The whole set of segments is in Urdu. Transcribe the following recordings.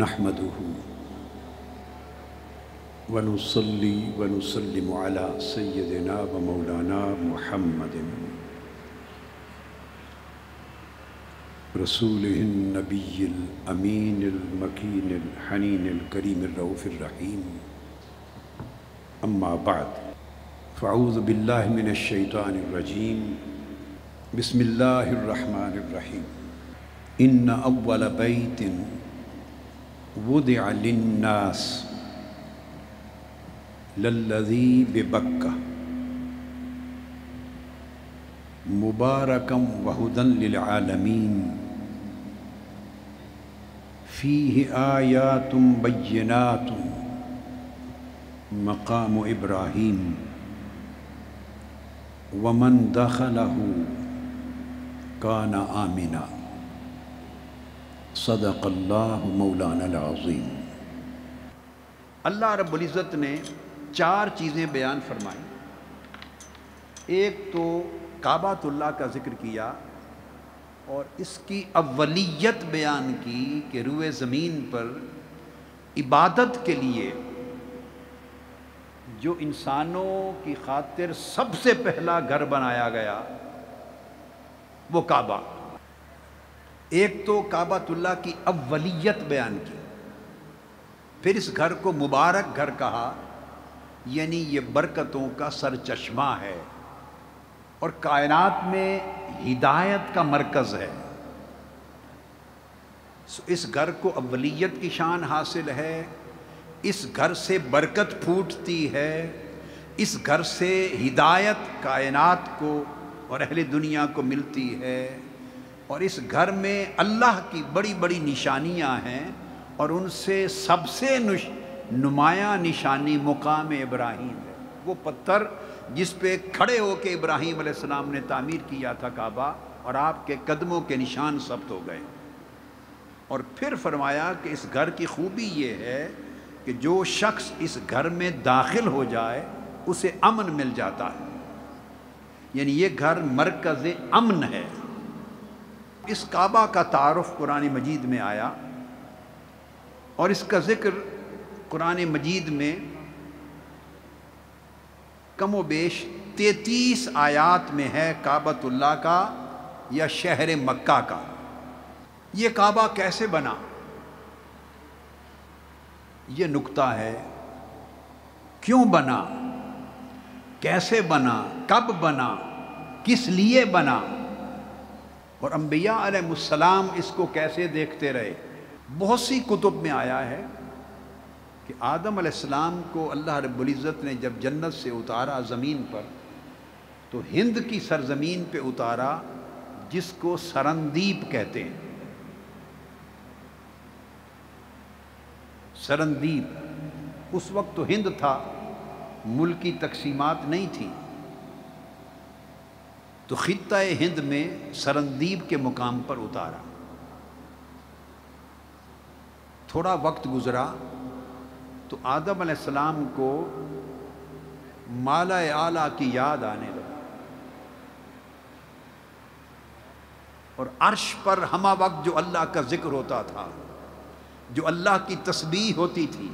نحمده ونصلي ونسلم على سيدنا ومولانا محمد رسوله النبي الأمين المكين الحنين الكريم الرؤوف الرحيم. أما بعد، فأعوذ بالله من الشيطان الرجيم. بسم الله الرحمن الرحيم. إن أول بيت وضع للناس للذي ببكة مباركا وهدى للعالمين فيه آيات بينات مقام إبراهيم ومن دخله كان آمنا. صدق اللہ مولانا العظیم. اللہ رب العزت نے 4 چیزیں بیان فرمائیں. ایک تو کعبۃ اللہ کا ذکر کیا اور اس کی اولیت بیان کی کہ روئے زمین پر عبادت کے لیے جو انسانوں کی خاطر سب سے پہلا گھر بنایا گیا وہ کعبہ. ایک تو کعبۃ اللہ کی اولیت بیان کی، پھر اس گھر کو مبارک گھر کہا، یعنی یہ برکتوں کا سرچشمہ ہے اور کائنات میں ہدایت کا مرکز ہے. اس گھر کو اولیت کی شان حاصل ہے، اس گھر سے برکت پھوٹتی ہے، اس گھر سے ہدایت کائنات کو اور اہل دنیا کو ملتی ہے، اور اس گھر میں اللہ کی بڑی بڑی نشانیاں ہیں، اور ان سے سب سے نمایاں نشانی مقام ابراہیم ہے. وہ پتھر جس پہ کھڑے ہو کے ابراہیم علیہ السلام نے تعمیر کیا تھا کعبہ، اور آپ کے قدموں کے نشان ثبت ہو گئے. اور پھر فرمایا کہ اس گھر کی خوبی یہ ہے کہ جو شخص اس گھر میں داخل ہو جائے اسے امن مل جاتا ہے، یعنی یہ گھر مرکز امن ہے. اس کعبہ کا تعارف قرآن مجید میں آیا، اور اس کا ذکر قرآن مجید میں کم و بیش 33 آیات میں ہے کعبۃ اللہ کا یا شہر مکہ کا. یہ کعبہ کیسے بنا، یہ نکتہ ہے. کیوں بنا، کیسے بنا، کب بنا، کس لیے بنا، اور انبیاء علیہ السلام اس کو کیسے دیکھتے رہے. بہت سی کتب میں آیا ہے کہ آدم علیہ السلام کو اللہ رب العزت نے جب جنت سے اتارا زمین پر، تو ہند کی سرزمین پہ اتارا جس کو سرندیپ کہتے ہیں. سرندیپ، اس وقت تو ہند تھا، ملکی تقسیمات نہیں تھی، تو خطہ ہند میں سرندیپ کے مقام پر اتارا. تھوڑا وقت گزرا تو آدم علیہ السلام کو مالا اعلیٰ کی یاد آنے لگی، اور عرش پر ہمہ وقت جو اللہ کا ذکر ہوتا تھا، جو اللہ کی تسبیح ہوتی تھی،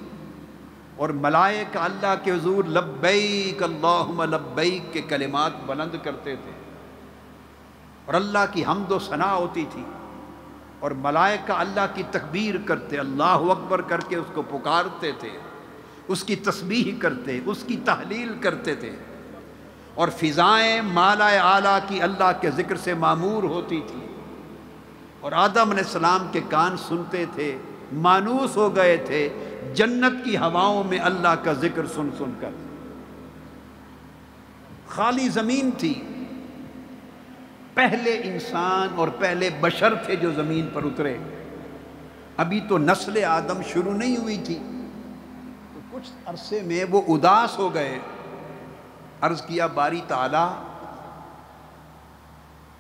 اور ملائکہ اللہ کے حضور لبیک اللہم لبیک کے کلمات بلند کرتے تھے، اور اللہ کی حمد و ثنا ہوتی تھی، اور ملائکہ اللہ کی تکبیر کرتے، اللہ اکبر کر کے اس کو پکارتے تھے، اس کی تسبیح کرتے، اس کی تحلیل کرتے تھے، اور فضائیں مالا اعلیٰ کی اللہ کے ذکر سے معمور ہوتی تھی، اور آدم علیہ السلام کے کان سنتے تھے، مانوس ہو گئے تھے جنت کی ہواؤں میں اللہ کا ذکر سن سن کر. خالی زمین تھی، پہلے انسان اور پہلے بشر تھے جو زمین پر اترے، ابھی تو نسل آدم شروع نہیں ہوئی تھی. تو کچھ عرصے میں وہ اداس ہو گئے. عرض کیا باری تعالیٰ،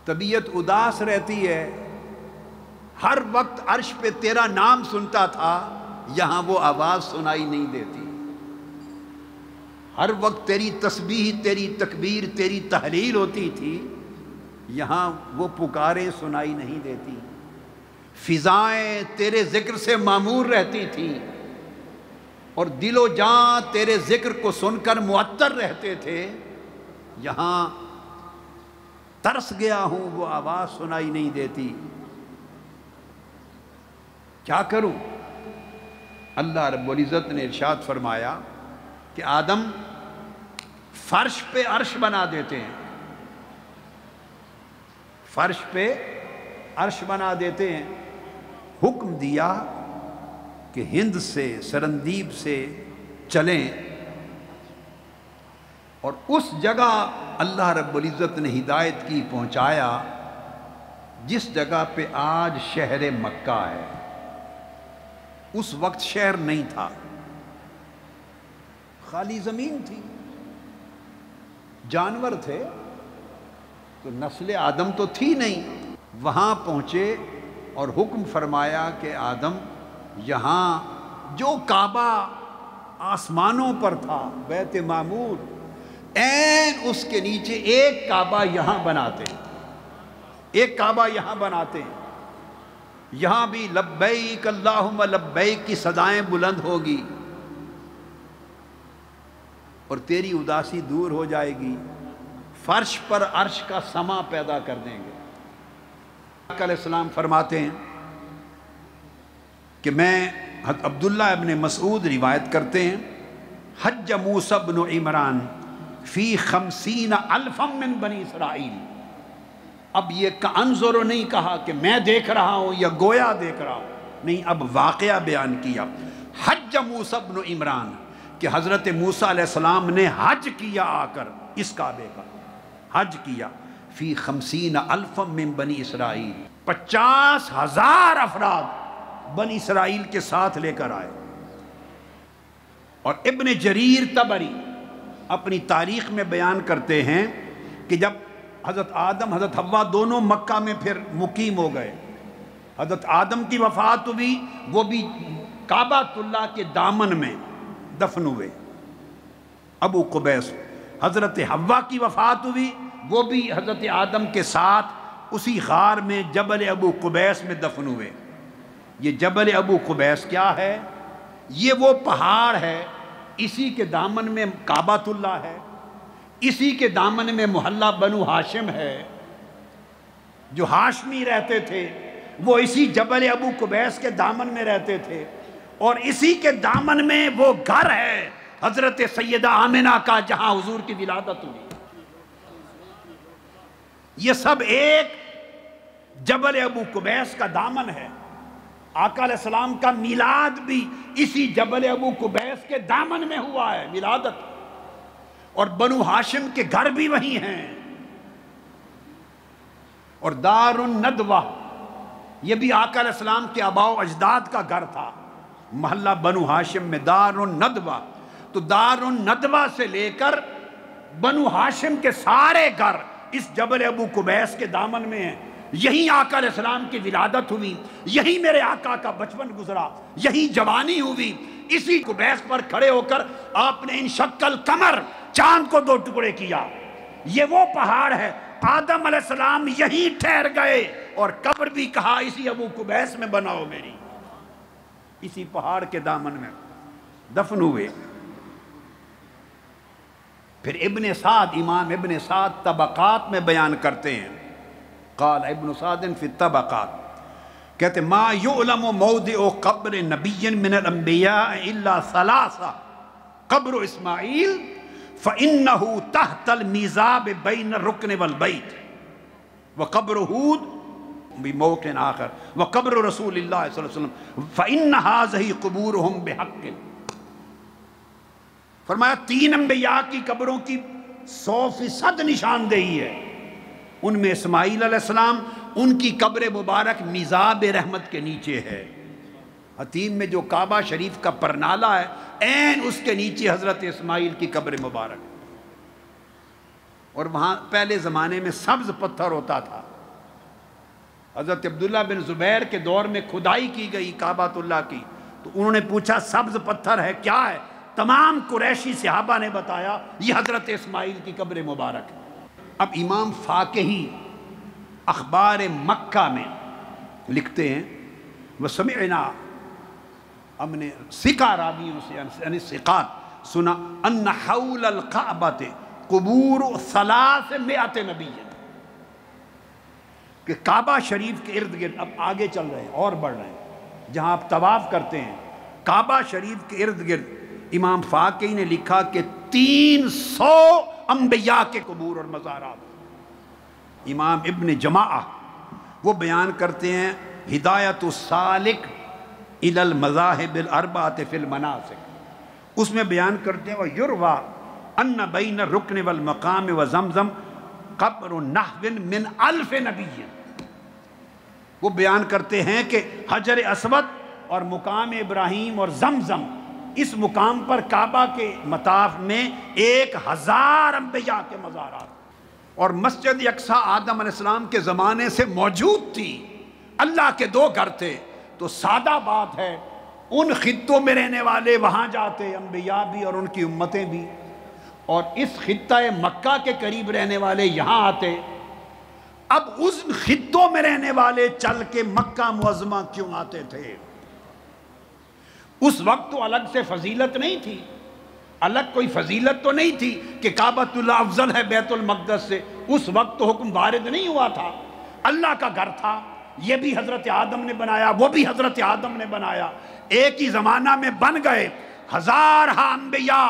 طبیعت اداس رہتی ہے، ہر وقت عرش پہ تیرا نام سنتا تھا، یہاں وہ آواز سنائی نہیں دیتی. ہر وقت تیری تسبیح، تیری تکبیر، تیری تحلیل ہوتی تھی، یہاں وہ پکاریں سنائی نہیں دیتی. فضائیں تیرے ذکر سے معمور رہتی تھیں اور دل و جان تیرے ذکر کو سن کر معطر رہتے تھے، یہاں ترس گیا ہوں، وہ آواز سنائی نہیں دیتی، کیا کروں؟ اللہ رب العزت نے ارشاد فرمایا کہ آدم فرش پہ عرش بنا دیتے ہیں، فرش پہ عرش بنا دیتے ہیں۔ حکم دیا کہ ہند سے سرندیب سے چلیں، اور اس جگہ اللہ رب العزت نے ہدایت کی پہنچایا جس جگہ پہ آج شہر مکہ ہے۔ اس وقت شہر نہیں تھا، خالی زمین تھی، جانور تھے، تو نسل آدم تو تھی نہیں۔ وہاں پہنچے اور حکم فرمایا کہ آدم یہاں جو کعبہ آسمانوں پر تھا بیت معمور، عین اس کے نیچے ایک کعبہ یہاں بناتے ہیں، ایک کعبہ یہاں بناتے ہیں، یہاں بھی لبیک اللہم لبیک کی صدائیں بلند ہوگی اور تیری اداسی دور ہو جائے گی، فرش پر عرش کا سما پیدا کر دیں گے۔ آقا علیہ السلام فرماتے ہیں کہ میں حضرت عبداللہ ابن مسعود روایت کرتے ہیں، حج موسیٰ بن عمران فی 50,000 من بنی اسرائیل۔ اب یہ کانظر نہیں کہا کہ میں دیکھ رہا ہوں یا گویا دیکھ رہا ہوں، نہیں، اب واقعہ بیان کیا۔ حج موسیٰ بن عمران کہ حضرت موسیٰ علیہ السلام نے حج کیا، آ کر اس کعبے کا حج کیا، فی 50,000 من بنی اسرائیل، 50,000 افراد بنی اسرائیل کے ساتھ لے کر آئے۔ اور ابن جریر طبری اپنی تاریخ میں بیان کرتے ہیں کہ جب حضرت آدم حضرت حوا دونوں مکہ میں پھر مقیم ہو گئے، حضرت آدم کی وفات ہوئی، وہ بھی کعبۃ اللہ کے دامن میں دفن ہوئے، ابو قبیس۔ حضرت حوا کی وفات ہوئی، وہ بھی حضرت آدم کے ساتھ اسی غار میں جبل ابو قبیس میں دفن ہوئے۔ یہ جبل ابو قبیس کیا ہے؟ یہ وہ پہاڑ ہے، اسی کے دامن میں کعبۃ اللہ ہے، اسی کے دامن میں محلہ بنو ہاشم ہے۔ جو ہاشمی رہتے تھے وہ اسی جبل ابو قبیس کے دامن میں رہتے تھے، اور اسی کے دامن میں وہ گھر ہے حضرت سیدہ آمنہ کا جہاں حضور کی ولادت ہوئی۔ یہ سب ایک جبل ابو قبیس کا دامن ہے۔ آقا علیہ السلام کا میلاد بھی اسی جبل ابو قبیس کے دامن میں ہوا ہے، ولادت، اور بنو ہاشم کے گھر بھی وہی ہیں۔ اور دار الندوہ یہ بھی آقا علیہ السلام کے آباء و اجداد کا گھر تھا، محلہ بنو ہاشم میں دار الندوہ۔ تو دار الندوہ سے لے کر بنو ہاشم کے سارے گھر اس جبل ابو قبیس کے دامن میں ہیں۔ یہی آقا علیہ السلام کی ولادت ہوئی، یہی میرے آقا کا بچپن گزرا، یہی جوانی ہوئی، اسی قبیس پر کھڑے ہو کر آپ نے انشق القمر، چاند کو 2 ٹکڑے کیا۔ یہ وہ پہاڑ ہے، آدم علیہ السلام یہیں ٹھہر گئے، اور قبر بھی کہا اسی ابو قبیس میں بناؤ میری، اسی پہاڑ کے دامن میں دفن ہوئے۔ پھر ابن سعد، امام ابن سعد طبقات میں بیان کرتے ہیں، قال ابن سعد فی الطبقات، کہتے ما یعلم موضع قبر نبی من الانبیاء الا 3، قبر اسماعیل فإنه تحت المیزاب بین الرکن والبیت، وقبر ہود بموقع آخر، وقبر رسول اللہ صلی اللہ علیہ وسلم فإن هذه قبورهم بحق۔ فرمایا 3 انبیاء کی قبروں کی 100% نشاندہی ہے، ان میں اسماعیل علیہ السلام، ان کی قبر مبارک میزاب رحمت کے نیچے ہے۔ حتیم میں جو کعبہ شریف کا پرنالہ ہے، عین اس کے نیچے حضرت اسماعیل کی قبر مبارک، اور وہاں پہلے زمانے میں سبز پتھر ہوتا تھا۔ حضرت عبداللہ بن زبیر کے دور میں کھدائی کی گئی کعبۃ اللہ کی، تو انہوں نے پوچھا سبز پتھر ہے کیا ہے؟ تمام قریشی صحابہ نے بتایا یہ حضرت اسماعیل کی قبر مبارک ہے۔ اب امام فاقہی اخبار مکہ میں لکھتے ہیں وسمعنا، ہم نے سکا راویوں سے یعنی ثقات سنا، ان حول الکعبۃ قبور 300 نبی، کہ کعبہ شریف کے ارد گرد، اب آگے چل رہے ہیں اور بڑھ رہے ہیں، جہاں آپ طواف کرتے ہیں کعبہ شریف کے ارد گرد امام فاقی نے لکھا کہ 300 انبیاء کے قبور اور مزارات۔ امام ابن جماعہ وہ بیان کرتے ہیں ہدایت السالک الی المذاہب الاربعۃ فی المناسک، اس میں بیان کرتے ہیں وَيُرْوَى أَنَّ بَيْنَ الرُّكْنِ وَالْمَقَامِ وَزَمْزَمْ قَبْرُ نَحْوٍ مِّنْ 1000 نبی، وہ بیان کرتے ہیں کہ حجر اسود اور مقام ابراہیم اور زمزم، اس مقام پر کعبہ کے مطاف میں 1000 انبیاء کے مزارات، اور مسجد اقصیٰ آدم علیہ السلام کے زمانے سے موجود تھی، اللہ کے 2 گھر تھے، تو سادہ بات ہے ان خطوں میں رہنے والے وہاں جاتے، انبیاء بھی اور ان کی امتیں بھی، اور اس خطہ مکہ کے قریب رہنے والے یہاں آتے۔ اب اس خطوں میں رہنے والے چل کے مکہ معظمہ کیوں آتے تھے؟ اس وقت تو الگ سے فضیلت نہیں تھی، الگ کوئی فضیلت تو نہیں تھی کہ کعبۃ اللہ افضل ہے بیت المقدس سے، اس وقت تو حکم وارد نہیں ہوا تھا، اللہ کا گھر تھا، یہ بھی حضرت آدم نے بنایا، وہ بھی حضرت آدم نے بنایا، ایک ہی زمانہ میں بن گئے 1000 انبیاء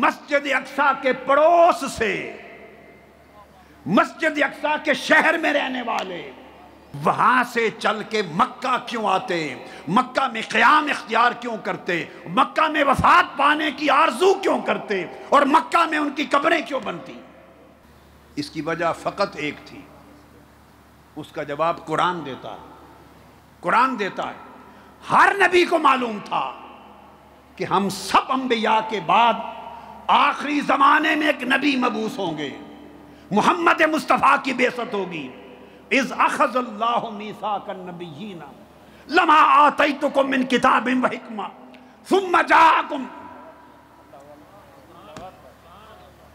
مسجد اقصیٰ کے پڑوس سے، مسجد اقصیٰ کے شہر میں رہنے والے وہاں سے چل کے مکہ کیوں آتے، مکہ میں قیام اختیار کیوں کرتے، مکہ میں وفات پانے کی آرزو کیوں کرتے، اور مکہ میں ان کی قبریں کیوں بنتی؟ اس کی وجہ فقط ایک تھی، اس کا جواب قرآن دیتا ہے، قرآن دیتا ہے۔ ہر نبی کو معلوم تھا کہ ہم سب انبیاء کے بعد آخری زمانے میں ایک نبی مبعوث ہوں گے، محمد مصطفیٰ کی بعثت ہوگی۔ اذ اخذ اللہ میثاق النبیین لما آتیتکم من کتاب و حکمہ ثم جاءکم،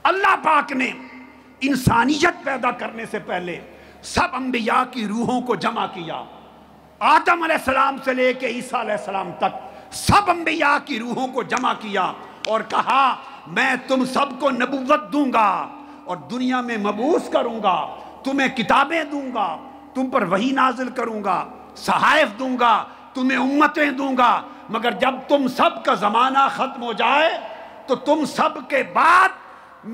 اللہ پاک نے انسانیت پیدا کرنے سے پہلے سب انبیاء کی روحوں کو جمع کیا، آدم علیہ السلام سے لے کے عیسیٰ علیہ السلام تک سب انبیاء کی روحوں کو جمع کیا اور کہا میں تم سب کو نبوت دوں گا اور دنیا میں مبعوث کروں گا، تمہیں کتابیں دوں گا، تم پر وحی نازل کروں گا، صحائف دوں گا، تمہیں امتیں دوں گا، مگر جب تم سب کا زمانہ ختم ہو جائے تو تم سب کے بعد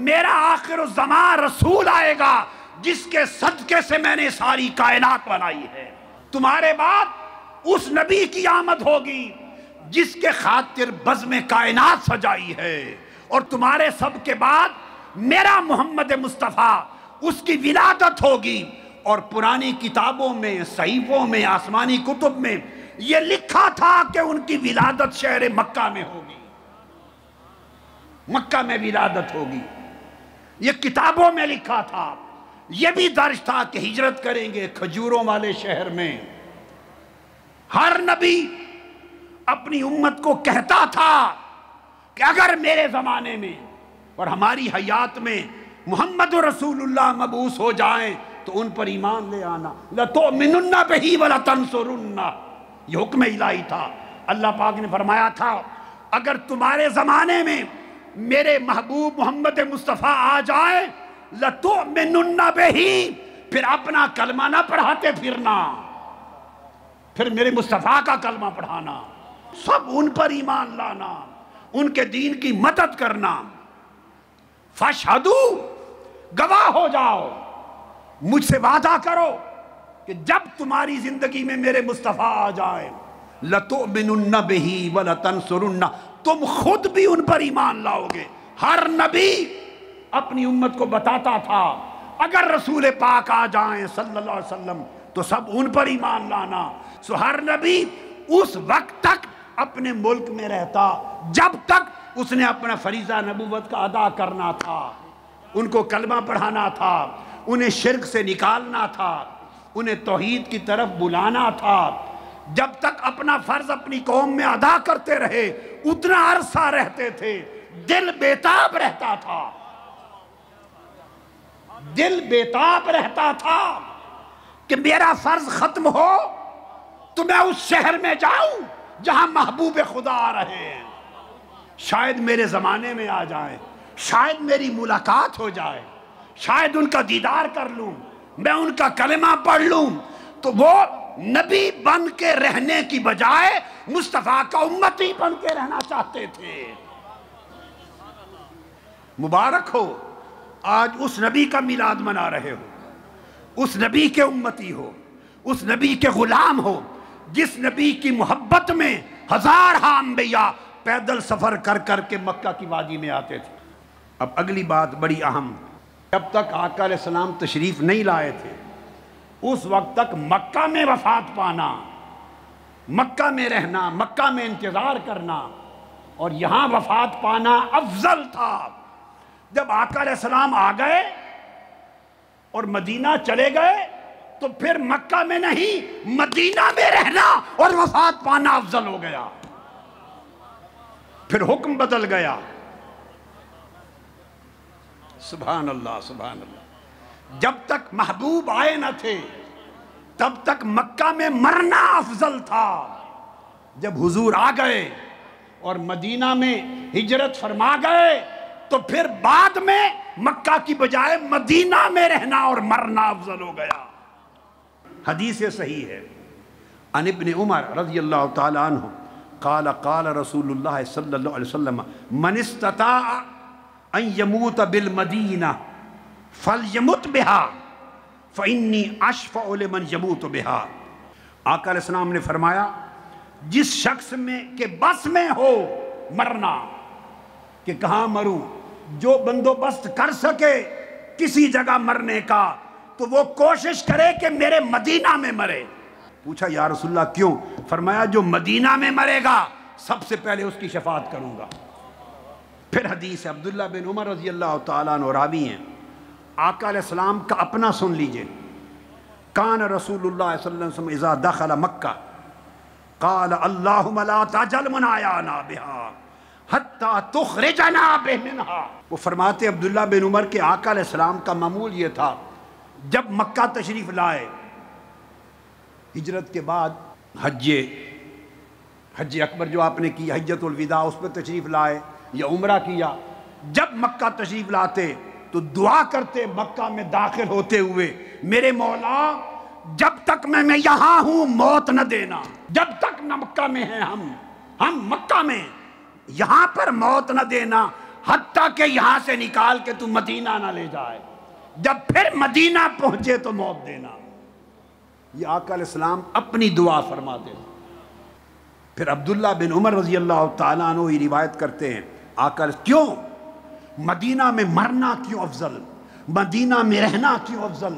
میرا آخر الزمان رسول آئے گا جس کے صدقے سے میں نے ساری کائنات بنائی ہے۔ تمہارے بعد اس نبی کی آمد ہوگی جس کے خاطر بزم کائنات سجائی ہے، اور تمہارے سب کے بعد میرا محمد مصطفیٰ اس کی ولادت ہوگی، اور پرانی کتابوں میں، صحیفوں میں، آسمانی کتب میں یہ لکھا تھا کہ ان کی ولادت شہر مکہ میں ہوگی، مکہ میں ولادت ہوگی، یہ کتابوں میں لکھا تھا، یہ بھی درج تھا کہ ہجرت کریں گے کھجوروں والے شہر میں۔ ہر نبی اپنی امت کو کہتا تھا کہ اگر میرے زمانے میں اور ہماری حیات میں محمد رسول اللہ مبعوث ہو جائیں تو ان پر ایمان لے آنا، لَتُؤْمِنُنَّ بِهِ وَلَتَنْصُرُنَّ، یہ حکم الہی تھا۔ اللہ پاک نے فرمایا تھا اگر تمہارے زمانے میں میرے محبوب محمد مصطفیٰ آ جائیں لَتُؤْمِنُنَّ بِهِ، پھر اپنا کلمہ نہ پڑھاتے پھرنا، پھر میرے مصطفیٰ کا کلمہ پڑھانا، سب ان پر ایمان لانا، ان کے دین کی مدد کرنا۔ فَاشْهَدُوا، گواہ ہو جاؤ، مجھ سے وعدہ کرو کہ جب تمہاری زندگی میں میرے مصطفیٰ آ جائے لَتُؤْمِنُنَّ بِهِ وَلَتَنْصُرُنَّ، تم خود بھی ان پر ایمان لاؤ گے۔ ہر نبی اپنی امت کو بتاتا تھا اگر رسول پاک آ جائیں صلی اللہ علیہ وسلم تو سب ان پر ایمان لانا۔ سو ہر نبی اس وقت تک اپنے ملک میں رہتا جب تک اس نے اپنا فریضہ نبوت کا ادا کرنا تھا، ان کو کلمہ پڑھانا تھا، انہیں شرک سے نکالنا تھا، انہیں توحید کی طرف بلانا تھا۔ جب تک اپنا فرض اپنی قوم میں ادا کرتے رہے اتنا عرصہ رہتے تھے، دل بیتاب رہتا تھا، دل بیتاب رہتا تھا کہ میرا فرض ختم ہو تو میں اس شہر میں جاؤں جہاں محبوب خدا آ رہے ہیں، شاید میرے زمانے میں آ جائیں، شاید میری ملاقات ہو جائے، شاید ان کا دیدار کر لوں، میں ان کا کلمہ پڑھ لوں۔ تو وہ نبی بن کے رہنے کی بجائے مصطفیٰ کا امتی بن کے رہنا چاہتے تھے۔ مبارک ہو، آج اس نبی کا میلاد منا رہے ہو، اس نبی کے امتی ہو، اس نبی کے غلام ہو، جس نبی کی محبت میں ہزارہ انبیاء پیدل سفر کر کر کے مکہ کی وادی میں آتے تھے۔ اب اگلی بات بڑی اہم، جب تک آقا علیہ السلام تشریف نہیں لائے تھے اس وقت تک مکہ میں وفات پانا، مکہ میں رہنا، مکہ میں انتظار کرنا اور یہاں وفات پانا افضل تھا۔ جب آقا علیہ السلام آ گئے اور مدینہ چلے گئے تو پھر مکہ میں نہیں مدینہ میں رہنا اور وفات پانا افضل ہو گیا، پھر حکم بدل گیا۔ سبحان اللہ سبحان اللہ۔ جب تک محبوب آئے نہ تھے تب تک مکہ میں مرنا افضل تھا، جب حضور آ گئے اور مدینہ میں ہجرت فرما گئے تو پھر بعد میں مکہ کی بجائے مدینہ میں رہنا اور مرنا افضل ہو گیا۔ حدیث صحیح ہے، عن ابن عمر رضی اللہ تعالی عنہ قال قال رسول اللہ صلی اللہ علیہ وسلم من استطاع ان يموت بالمدینہ فلیمت بہا فانی اشفع لمن يموت بہا۔ آقا علیہ السلام نے فرمایا جس شخص میں کہ بس میں ہو مرنا کہ کہاں مروں، جو بندوبست کر سکے کسی جگہ مرنے کا تو وہ کوشش کرے کہ میرے مدینہ میں مرے۔ پوچھا یا رسول اللہ کیوں؟ فرمایا جو مدینہ میں مرے گا سب سے پہلے اس کی شفاعت کروں گا۔ پھر حدیث عبداللہ بن عمر رضی اللہ تعالیٰ عنہ راوی ہیں، آقا علیہ السلام کا اپنا سن لیجئے، کان رسول اللہ صلی اللہ علیہ وسلم اذا دخل مکہ قال اللہم لا تجل منایانا بہا حتی تخرجنا بہ منہا۔ وہ فرماتے عبداللہ بن عمر کے آقا علیہ السلام کا معمول یہ تھا جب مکہ تشریف لائے، ہجرت کے بعد حج اکبر جو آپ نے کی، حجۃ الوداع، اس پہ تشریف لائے یا عمرہ کیا، جب مکہ تشریف لاتے تو دعا کرتے مکہ میں داخل ہوتے ہوئے میرے مولا جب تک میں یہاں ہوں موت نہ دینا، جب تک نہ مکہ میں ہیں ہم مکہ میں یہاں پر موت نہ دینا، حتیٰ کہ یہاں سے نکال کے تو مدینہ نہ لے جائے، جب پھر مدینہ پہنچے تو موت دینا۔ یہ آقا علیہ السلام اپنی دعا فرماتے ہیں۔ پھر عبداللہ بن عمر رضی اللہ تعالیٰ عنہ یہ روایت کرتے ہیں آقا کیوں مدینہ میں مرنا کیوں افضل، مدینہ میں رہنا کیوں افضل،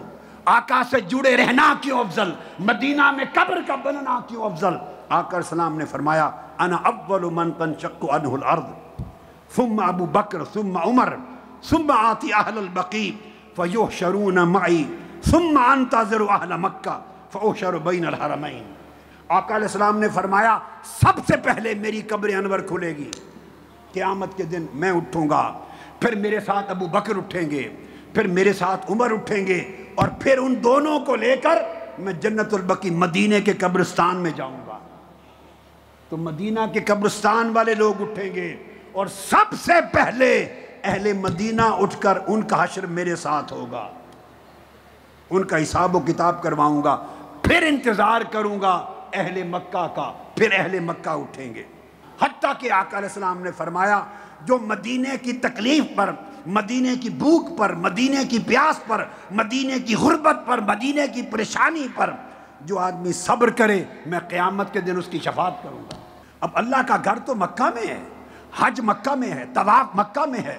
آقا سے جڑے رہنا کیوں افضل، مدینہ میں قبر کا بننا کیوں افضل؟ آقا علیہ السلام نے فرمایا انا اول من تنشق عنہ الارض ثم ابو بکر ثم عمر ثم آتی اہل البقیع فیحشرون معی ثم انتظر اہل مکہ فاحشر بین الحرمین۔ آقا علیہ السلام نے فرمایا سب سے پہلے میری قبر انور کھلے گی، قیامت کے دن میں اٹھوں گا، پھر میرے ساتھ ابو بکر اٹھیں گے، پھر میرے ساتھ عمر اٹھیں گے، اور پھر ان دونوں کو لے کر میں جنت البقیع مدینے کے قبرستان میں جاؤں گا۔ تو مدینہ کے قبرستان والے لوگ اٹھیں گے اور سب سے پہلے اہل مدینہ اٹھ کر ان کا حشر میرے ساتھ ہوگا، ان کا حساب و کتاب کرواؤں گا، پھر انتظار کروں گا اہل مکہ کا، پھر اہل مکہ اٹھیں گے۔ حتیٰ کہ آقا علیہ السلام نے فرمایا جو مدینے کی تکلیف پر، مدینے کی بھوک پر، مدینے کی پیاس پر، مدینے کی غربت پر، مدینے کی پریشانی پر جو آدمی صبر کرے میں قیامت کے دن اس کی شفاعت کروں گا۔ اب اللہ کا گھر تو مکہ میں ہے، حج مکہ میں ہے، طواف مکہ میں ہے،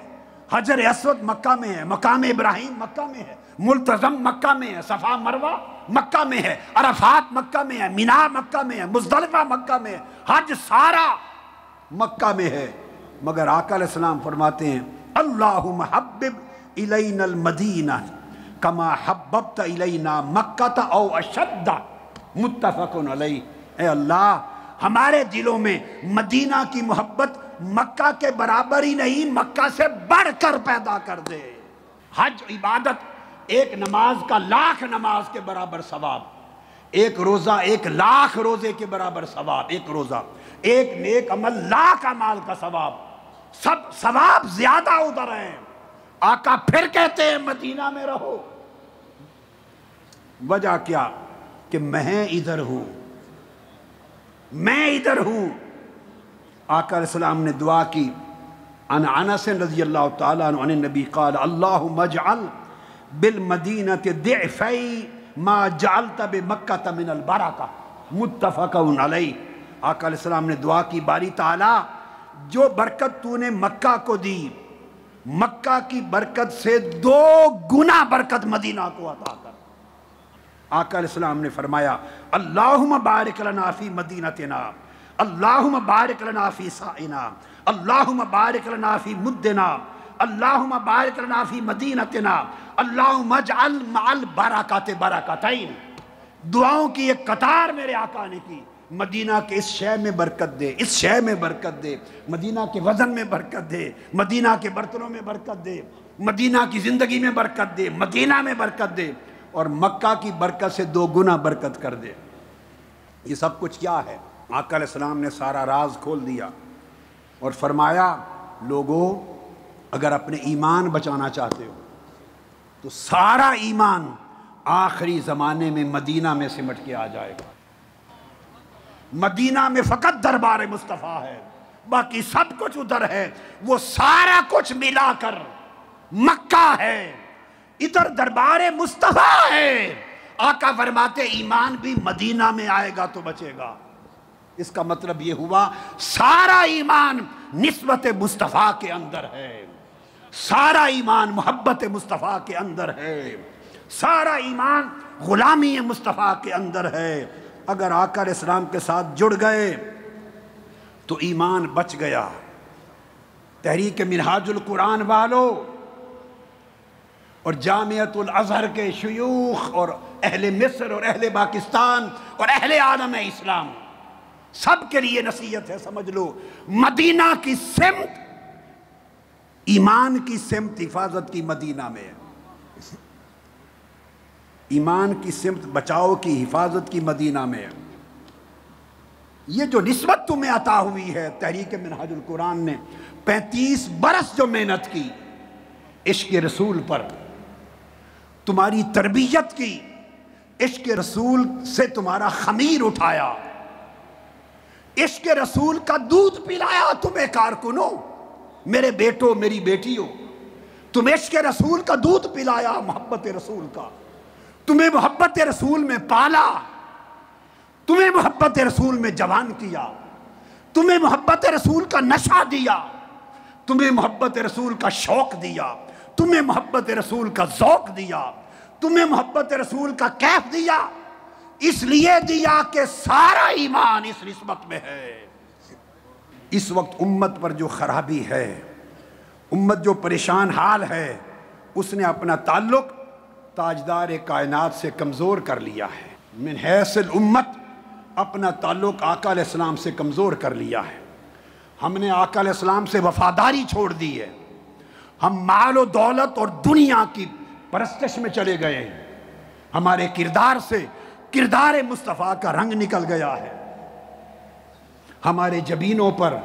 حجر اسود مکہ میں ہے، مقام ابراہیم مکہ میں ہے، ملتزم مکہ میں ہے، صفا مروہ مکہ میں ہے، عرفات مکہ میں ہے، مینا مکہ میں ہے، مزدلفہ مکہ میں ہے، حج سارا مکہ میں ہے۔ مگر آقا علیہ السلام فرماتے ہیں اللہم حبب الینا المدینہ کما حببت الینا مکہ او اشد، متفق علیہ۔ اے اللہ ہمارے دلوں میں مدینہ کی محبت مکہ کے برابر ہی نہیں مکہ سے بڑھ کر پیدا کر دے۔ حج عبادت ایک نماز کا 1,00,000 نماز کے برابر ثواب، ایک روزہ 1,00,000 روزے کے برابر ثواب، ایک روزہ، ایک نیک عمل 1,00,000 اعمال کا ثواب، سب ثواب زیادہ ادھر ہیں۔ آقا پھر کہتے ہیں مدینہ میں رہو، وجہ کیا کہ میں ادھر ہوں، میں ادھر ہوں۔ آقا علیہ السلام نے دعا کی، عن انس رضی اللہ تعالیٰ عنہ عن النبی قال اللہم اجعل بالمدینة ضعفی ما جعلت بمکہ من البرکہ، متفق علیہ۔ آقا علیہ السلام نے دعا کی، باری تعالیٰ جو برکت تو نے مکہ کو دی، مکہ کی برکت سے 2 گنا برکت مدینہ کو عطا کر۔ آقا علیہ السلام نے فرمایا اللہم بارک لنا فی مدینتنا، اللہم بارک لنا فی سائنا، اللہم بارک لنا فی مدنا، اللہم بارک لنا فی مدینتنا، اللہم اجعل مع البرکات برکتین۔ دعاؤں کی ایک قطار میرے آقا نے کی، مدینہ کے اس شے میں برکت دے، اس شے میں برکت دے، مدینہ کے وزن میں برکت دے، مدینہ کے برتنوں میں برکت دے، مدینہ کی زندگی میں برکت دے، مدینہ میں برکت دے، اور مکہ کی برکت سے 2 گنا برکت کر دے۔ یہ سب کچھ کیا ہے؟ آقا علیہ السلام نے سارا راز کھول دیا اور فرمایا لوگوں اگر اپنے ایمان بچانا چاہتے ہو تو سارا ایمان آخری زمانے میں مدینہ میں سمٹ کے آ جائے گا۔ مدینہ میں فقط دربار مصطفیٰ ہے، باقی سب کچھ ادھر ہے، وہ سارا کچھ ملا کر مکہ ہے، ادھر دربار مصطفیٰ ہے۔ آقا فرماتے ایمان بھی مدینہ میں آئے گا تو بچے گا۔ اس کا مطلب یہ ہوا سارا ایمان نسبت مصطفیٰ کے اندر ہے، سارا ایمان محبت مصطفیٰ کے اندر ہے، سارا ایمان غلامی مصطفیٰ کے اندر ہے۔ اگر آقا علیہ السلام کے ساتھ جڑ گئے تو ایمان بچ گیا۔ تحریک منہاج القرآن والوں اور جامعۃ الازہر کے شیوخ اور اہل مصر اور اہل پاکستان اور اہل عالم اسلام سب کے لیے نصیحت ہے، سمجھ لو مدینہ کی سمت، ایمان کی سمت حفاظت کی مدینہ میں ہے، ایمان کی سمت بچاؤ کی حفاظت کی مدینہ میں ہے۔ یہ جو نسبت تمہیں عطا ہوئی ہے، تحریک منہاج القرآن نے 35 برس جو محنت کی عشق رسول پر، تمہاری تربیت کی، عشق رسول سے تمہارا خمیر اٹھایا، عشق رسول کا دودھ پلایا تمہیں کارکنوں، میرے بیٹوں میری بیٹیوں، تم عشق رسول کا دودھ پلایا، محبت رسول کا، تمہیں محبت رسول میں پالا، تمہیں محبت رسول میں جوان کیا، تمہیں محبت رسول کا نشہ دیا، تمہیں محبت رسول کا شوق دیا، تمہیں محبت رسول کا ذوق دیا، تمہیں محبت رسول کا کیف دیا، اس لیے دیا کہ سارا ایمان اس نسبت میں ہے۔ اس وقت امت پر جو خرابی ہے، امت جو پریشان حال ہے، اس نے اپنا تعلق تاجدار کائنات سے کمزور کر لیا ہے۔ من حیث الامت اپنا تعلق آقا علیہ السلام سے کمزور کر لیا ہے۔ ہم نے آقا علیہ السلام سے وفاداری چھوڑ دی ہے، ہم مال و دولت اور دنیا کی پرستش میں چلے گئے ہیں، ہمارے کردار سے کردار مصطفیٰ کا رنگ نکل گیا ہے، ہمارے جبینوں پر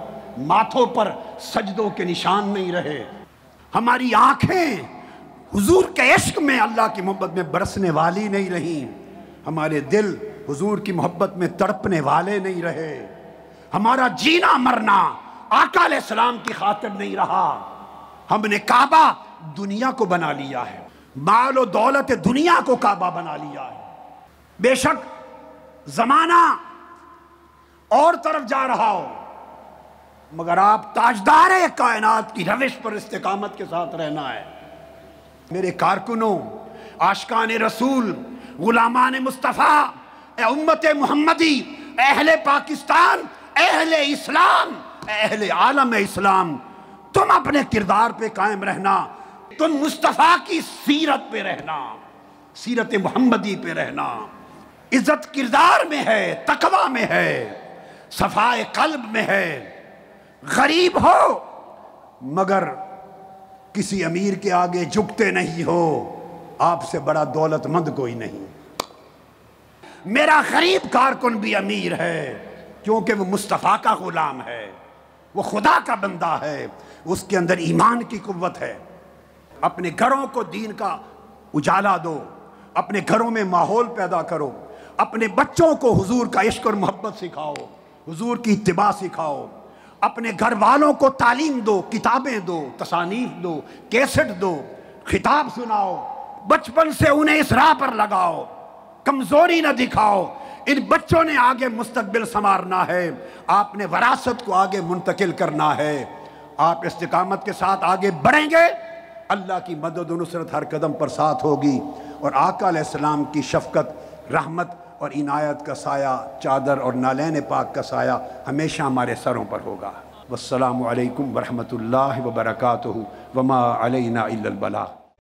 ماتھوں پر سجدوں کے نشان نہیں رہے، ہماری آنکھیں حضور کے عشق میں اللہ کی محبت میں برسنے والی نہیں رہیں، ہمارے دل حضور کی محبت میں تڑپنے والے نہیں رہے، ہمارا جینا مرنا آقا علیہ السلام کی خاطر نہیں رہا، ہم نے کعبہ دنیا کو بنا لیا ہے، مال و دولت دنیا کو کعبہ بنا لیا ہے۔ بے شک زمانہ اور طرف جا رہا ہو، مگر آپ تاجدار کائنات کی روش پر استقامت کے ساتھ رہنا ہے۔ میرے کارکنوں، عاشقان رسول، غلامان مصطفیٰ، اے امت محمدی، اہل پاکستان، اہل اسلام، اہل عالم اسلام، تم اپنے کردار پہ قائم رہنا، تم مصطفیٰ کی سیرت پہ رہنا، سیرت محمدی پہ رہنا۔ عزت کردار میں ہے، تقوی میں ہے، صفائے قلب میں ہے۔ غریب ہو مگر کسی امیر کے آگے جھکتے نہیں ہو، آپ سے بڑا دولت مند کوئی نہیں۔ میرا غریب کارکن بھی امیر ہے، کیونکہ وہ مصطفیٰ کا غلام ہے، وہ خدا کا بندہ ہے، اس کے اندر ایمان کی قوت ہے۔ اپنے گھروں کو دین کا اجالا دو، اپنے گھروں میں ماحول پیدا کرو، اپنے بچوں کو حضور کا عشق اور محبت سکھاؤ، حضور کی اتباع سکھاؤ، اپنے گھر والوں کو تعلیم دو، کتابیں دو، تصانیف دو، کیسٹ دو، خطاب سناؤ، بچپن سے انہیں اس راہ پر لگاؤ، کمزوری نہ دکھاؤ۔ ان بچوں نے آگے مستقبل سنوارنا ہے، آپ نے وراثت کو آگے منتقل کرنا ہے۔ آپ استقامت کے ساتھ آگے بڑھیں گے، اللہ کی مدد و نصرت ہر قدم پر ساتھ ہوگی، اور آقا علیہ السلام کی شفقت، رحمت اور عنایت کا سایہ، چادر اور نالین پاک کا سایہ ہمیشہ ہمارے سروں پر ہوگا۔ والسلام علیکم ورحمۃ اللہ وبرکاتہ، وما علینا الا البلاغ۔